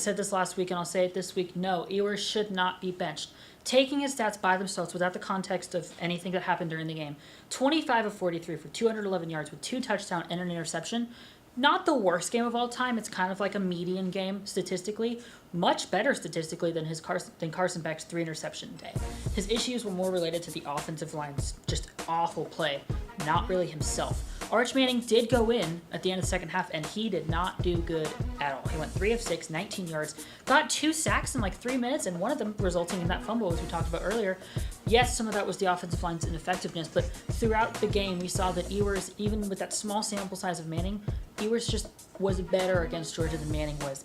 said this last week and I'll say it this week. No, Ewers should not be benched. Taking his stats by themselves without the context of anything that happened during the game, 25 of 43 for 211 yards with 2 touchdowns and an interception. Not the worst game of all time. It's kind of like a median game statistically. Much better statistically than Carson Beck's 3 interception day. His issues were more related to the offensive line's just awful play, not really himself. Arch Manning did go in at the end of the second half, and he did not do good at all. He went 3 of 6, 19 yards, got 2 sacks in like 3 minutes, and one of them resulting in that fumble, as we talked about earlier. Yes, some of that was the offensive line's ineffectiveness, but throughout the game, we saw that Ewers, even with that small sample size of Manning, Ewers just was better against Georgia than Manning was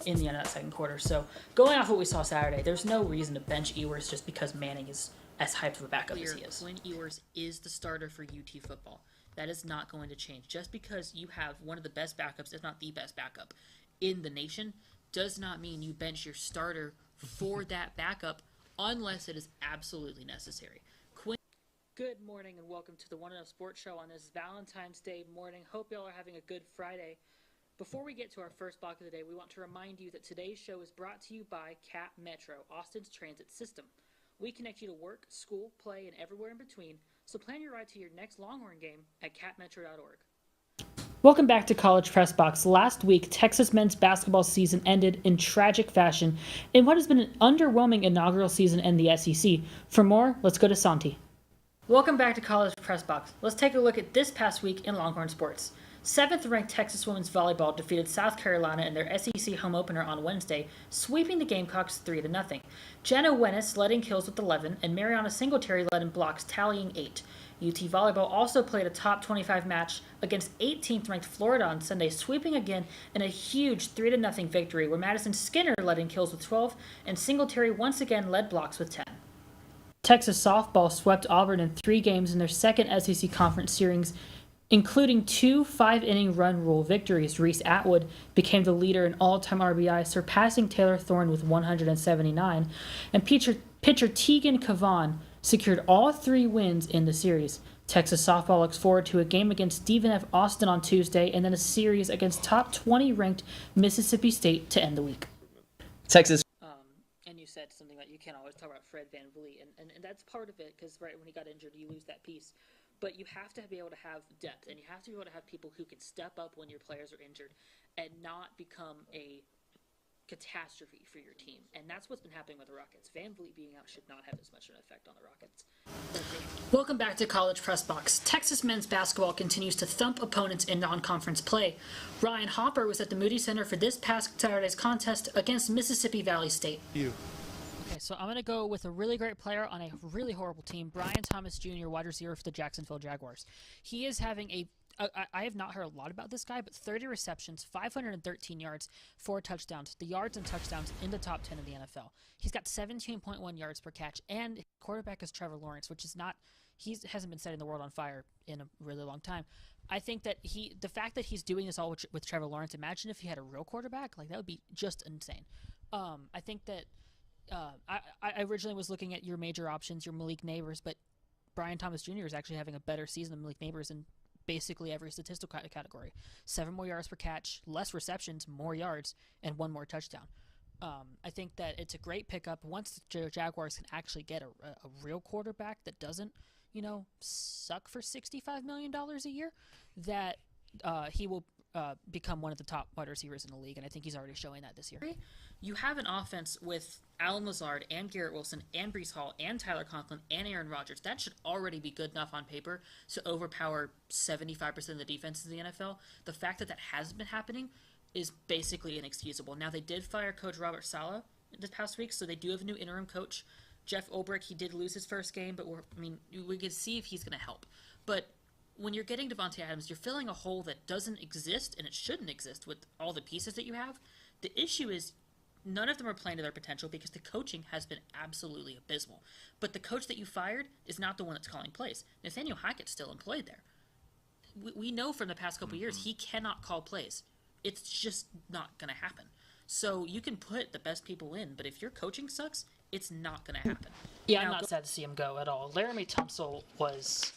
in the end of that second quarter. So going off what we saw Saturday, there's no reason to bench Ewers just because Manning is as hyped of a backup as he is. Quinn Ewers is the starter for UT football. That is not going to change. Just because you have one of the best backups, if not the best backup, in the nation, does not mean you bench your starter for that backup unless it is absolutely necessary. Good morning and welcome to the One Enough Sports Show on this Valentine's Day morning. Hope y'all are having a good Friday. Before we get to our first block of the day, we want to remind you that today's show is brought to you by Cap Metro, Austin's transit system. We connect you to work, school, play, and everywhere in between, so plan your ride to your next Longhorn game at capmetro.org. Welcome back to College Press Box. Last week, Texas men's basketball season ended in tragic fashion in what has been an underwhelming inaugural season in the SEC. For more, let's go to Santi. Welcome back to College Press Box. Let's take a look at this past week in Longhorn sports. 7th-ranked Texas women's volleyball defeated South Carolina in their SEC home opener on Wednesday, sweeping the Gamecocks 3-0. Jenna Wennis led in kills with 11, and Mariana Singletary led in blocks, tallying 8. UT Volleyball also played a top 25 match against 18th-ranked Florida on Sunday, sweeping again in a huge 3-0 victory, where Madison Skinner led in kills with 12, and Singletary once again led blocks with 10. Texas softball swept Auburn in 3 games in their second SEC conference series, including 2 5-inning run rule victories. Reese Atwood became the leader in all-time RBI, surpassing Taylor Thorne with 179, and pitcher Tegan Cavan secured all 3 wins in the series. Texas softball looks forward to a game against Stephen F. Austin on Tuesday, and then a series against top 20-ranked Mississippi State to end the week. Texas. And you said something that you can't always talk about Fred Van Vliet, and that's part of it, because right when he got injured, you lose that piece. But you have to be able to have depth, and you have to be able to have people who can step up when your players are injured and not become a catastrophe for your team. And that's what's been happening with the Rockets. Van Vliet being out should not have as much of an effect on the Rockets. Welcome back to College Press Box. Texas men's basketball continues to thump opponents in non-conference play. Ryan Hopper was at the Moody Center for this past Saturday's contest against Mississippi Valley State. Okay, so I'm going to go with a really great player on a really horrible team, Brian Thomas Jr., wide receiver for the Jacksonville Jaguars. He is having I have not heard a lot about this guy, but 30 receptions, 513 yards, 4 touchdowns. The yards and touchdowns in the top 10 of the NFL. He's got 17.1 yards per catch, and quarterback is Trevor Lawrence, which is not, he hasn't been setting the world on fire in a really long time. I think that the fact that he's doing this all with Trevor Lawrence, imagine if he had a real quarterback, like that would be just insane. I think that I originally was looking at your major options, your Malik Neighbors, but Brian Thomas Jr. is actually having a better season than Malik Neighbors in basically every statistical category. 7 more yards per catch, less receptions, more yards, and 1 more touchdown. I think that it's a great pickup. Once the Jaguars can actually get a real quarterback that doesn't, suck for $65 million a year, that he will become one of the top wide receivers in the league, and I think he's already showing that this year. You have an offense with Alan Lazard and Garrett Wilson and Breece Hall and Tyler Conklin and Aaron Rodgers. That should already be good enough on paper to overpower 75% of the defenses in the NFL. The fact that that hasn't been happening is basically inexcusable. Now, they did fire Coach Robert Saleh this past week, so they do have a new interim coach. Jeff Ulbrich, he did lose his first game, but we can see if he's going to help. But when you're getting Devontae Adams, you're filling a hole that doesn't exist, and it shouldn't exist with all the pieces that you have. The issue is none of them are playing to their potential because the coaching has been absolutely abysmal. But the coach that you fired is not the one that's calling plays. Nathaniel Hackett's still employed there. We know from the past couple years he cannot call plays. It's just not going to happen. So you can put the best people in, but if your coaching sucks, it's not going to happen. Yeah, I'm not sad to see him go at all. Laramie Tunsil was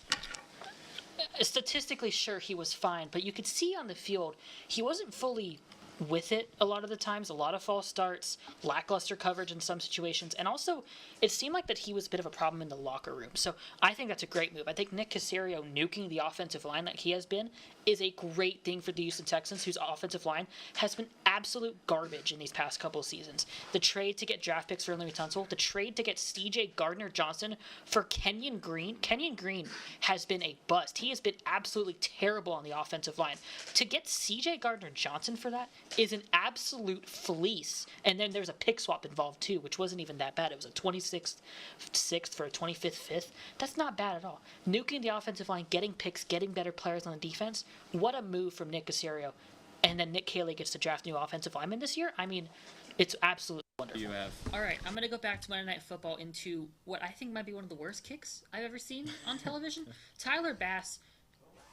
statistically sure he was fine, but you could see on the field he wasn't fully with it a lot of the times, a lot of false starts, lackluster coverage in some situations, and also it seemed like that he was a bit of a problem in the locker room. So I think that's a great move. I think Nick Caserio nuking the offensive line like he has been is a great thing for the Houston Texans, whose offensive line has been absolute garbage in these past couple of seasons. The trade to get draft picks for Larry Tunsil, the trade to get C.J. Gardner-Johnson for Kenyon Green. Kenyon Green has been a bust. He has been absolutely terrible on the offensive line. To get C.J. Gardner-Johnson for that is an absolute fleece. And then there's a pick swap involved too, which wasn't even that bad. It was a 26th, 6th for a 25th, 5th. That's not bad at all. Nuking the offensive line, getting picks, getting better players on the defense. What a move from Nick Caserio. And then Nick Caley gets to draft new offensive linemen this year. I mean, it's absolutely wonderful. You have. All right, I'm going to go back to Monday Night Football into what I think might be one of the worst kicks I've ever seen on television. Tyler Bass.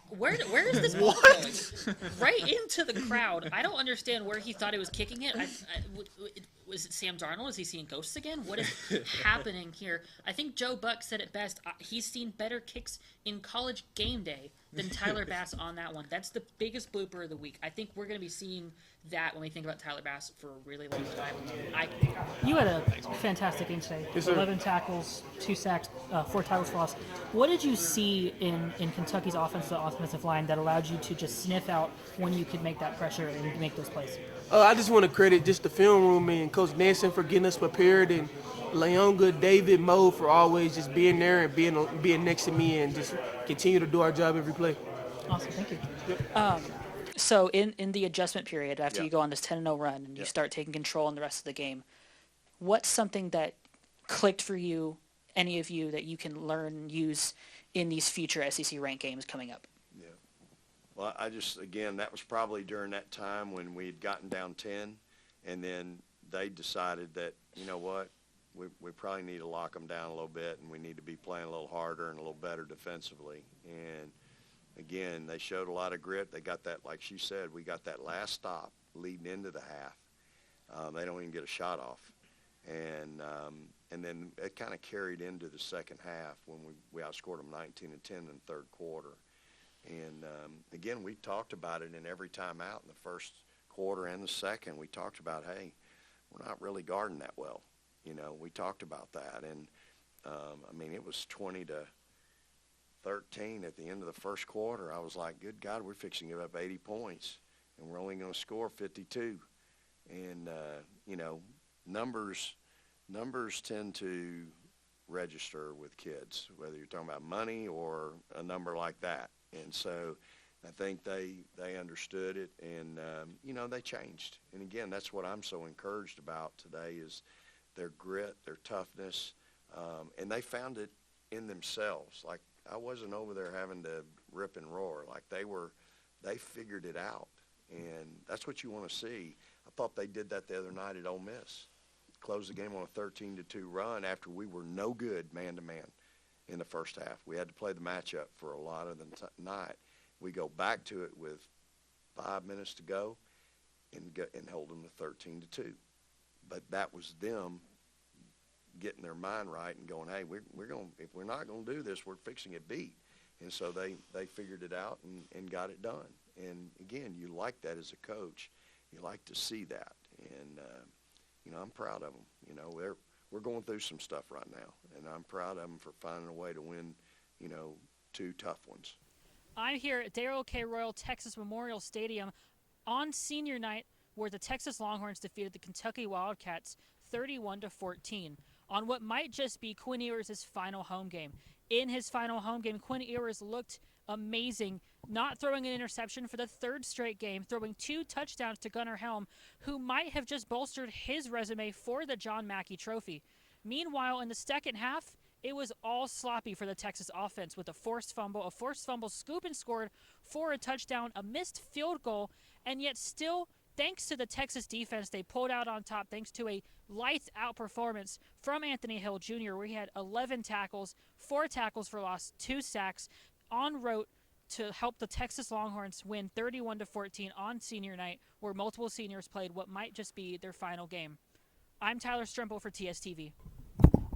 Where is this ball going? Right into the crowd. I don't understand where he thought he was kicking it. Was it Sam Darnold? Is he seeing ghosts again? What is happening here? I think Joe Buck said it best. He's seen better kicks in College Game Day than Tyler Bass on that one. That's the biggest blooper of the week. I think we're going to be seeing that when we think about Tyler Bass for a really long time. You had a fantastic game today. Yes, sir. 11 tackles, 2 sacks, 4 tackles for loss. What did you see in Kentucky's offensive line that allowed you to just sniff out when you could make that pressure and make those plays? I just want to credit just the film room and Coach Nansen for getting us prepared, and Leonga, David, Mo for always just being there and being next to me and just continue to do our job every play. Awesome, thank you. Yep. So in the adjustment period, after Yeah. you go on this 10-0 run and you Yeah. start taking control in the rest of the game, what's something that clicked for you, any of you, that you can learn and use in these future SEC ranked games coming up? Yeah. Well, again, that was probably during that time when we had gotten down 10, and then they decided that, you know what, we probably need to lock them down a little bit, and we need to be playing a little harder and a little better defensively. And again, they showed a lot of grit. They got that, like she said, we got that last stop leading into the half. They don't even get a shot off. And then it kind of carried into the second half when we outscored them 19-10 in the third quarter. And again, we talked about it in every timeout in the first quarter and the second. We talked about, hey, we're not really guarding that well. You know, we talked about that. And, I mean, it was 20-13 at the end of the first quarter. I was like, good God, we're fixing to give up 80 points, and we're only going to score 52. And, you know, numbers tend to register with kids, whether you're talking about money or a number like that. And so I think they understood it, and, you know, they changed. And, again, that's what I'm so encouraged about today is their grit, their toughness, and they found it in themselves. Like, I wasn't over there having to rip and roar. Like, they figured it out, and that's what you want to see. I thought they did that the other night at Ole Miss. Closed the game on a 13-2 run after we were no good man-to-man in the first half. We had to play the matchup for a lot of the night. We go back to it with 5 minutes to go and hold them to 13-2. But that was them getting their mind right and going, hey, we're going, if we're not going to do this, we're fixing it beat. And so they figured it out and got it done. And again, you like that as a coach. You like to see that. And you know, I'm proud of them. You know, we're going through some stuff right now, and I'm proud of them for finding a way to win, you know, 2 tough ones. I'm here at Darrell K. Royal Texas Memorial Stadium on senior night, where the Texas Longhorns defeated the Kentucky Wildcats 31-14 on what might just be Quinn Ewers' final home game. In his final home game, Quinn Ewers looked amazing, not throwing an interception for the 3rd straight game, throwing 2 touchdowns to Gunnar Helm, who might have just bolstered his resume for the John Mackey Trophy. Meanwhile, in the second half, it was all sloppy for the Texas offense with a forced fumble scoop and scored for a touchdown, a missed field goal, and yet still, thanks to the Texas defense, they pulled out on top thanks to a lights-out performance from Anthony Hill Jr., where he had 11 tackles, 4 tackles for loss, 2 sacks, en route to help the Texas Longhorns win 31-14 on senior night, where multiple seniors played what might just be their final game. I'm Tyler Strempel for TSTV.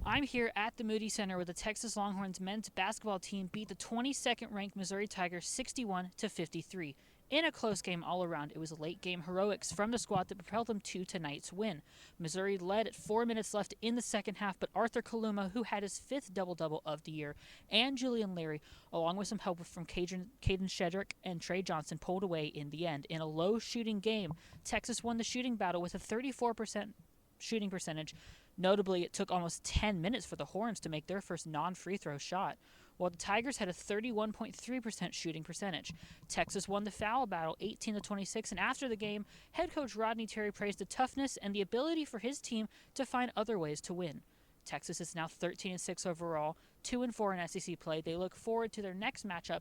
I'm here at the Moody Center where the Texas Longhorns men's basketball team beat the 22nd-ranked Missouri Tigers 61-53. In a close game all around, it was late-game heroics from the squad that propelled them to tonight's win. Missouri led at 4 minutes left in the second half, but Arthur Kaluma, who had his 5th double-double of the year, and Julian Leary, along with some help from Caden Shedrick and Trey Johnson, pulled away in the end. In a low-shooting game, Texas won the shooting battle with a 34% shooting percentage. Notably, it took almost 10 minutes for the Horns to make their first non-free throw shot, while the Tigers had a 31.3% shooting percentage. Texas won the foul battle 18-26, and after the game, head coach Rodney Terry praised the toughness and the ability for his team to find other ways to win. Texas is now 13-6 overall, 2-4 in SEC play. They look forward to their next matchup,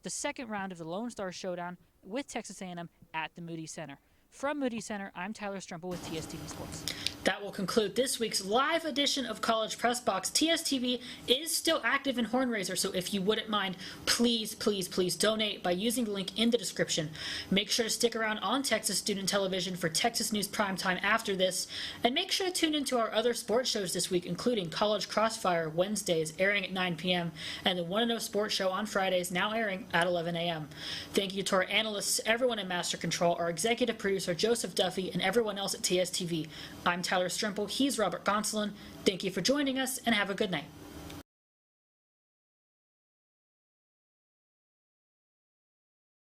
the second round of the Lone Star Showdown with Texas A&M at the Moody Center. From Moody Center, I'm Tyler Strempel with TSTV Sports. That will conclude this week's live edition of College Press Box. TSTV is still active in Hornraiser, so if you wouldn't mind, please, please, please donate by using the link in the description. Make sure to stick around on Texas Student Television for Texas News Primetime after this, and make sure to tune into our other sports shows this week, including College Crossfire Wednesdays, airing at 9 p.m., and the 1-0 Sports Show on Fridays, now airing at 11 a.m. Thank you to our analysts, everyone in Master Control, our executive producer, Joseph Duffy, and everyone else at TSTV. I'm Tyler Strempel. He's Robert Gonsolin. Thank you for joining us, and have a good night.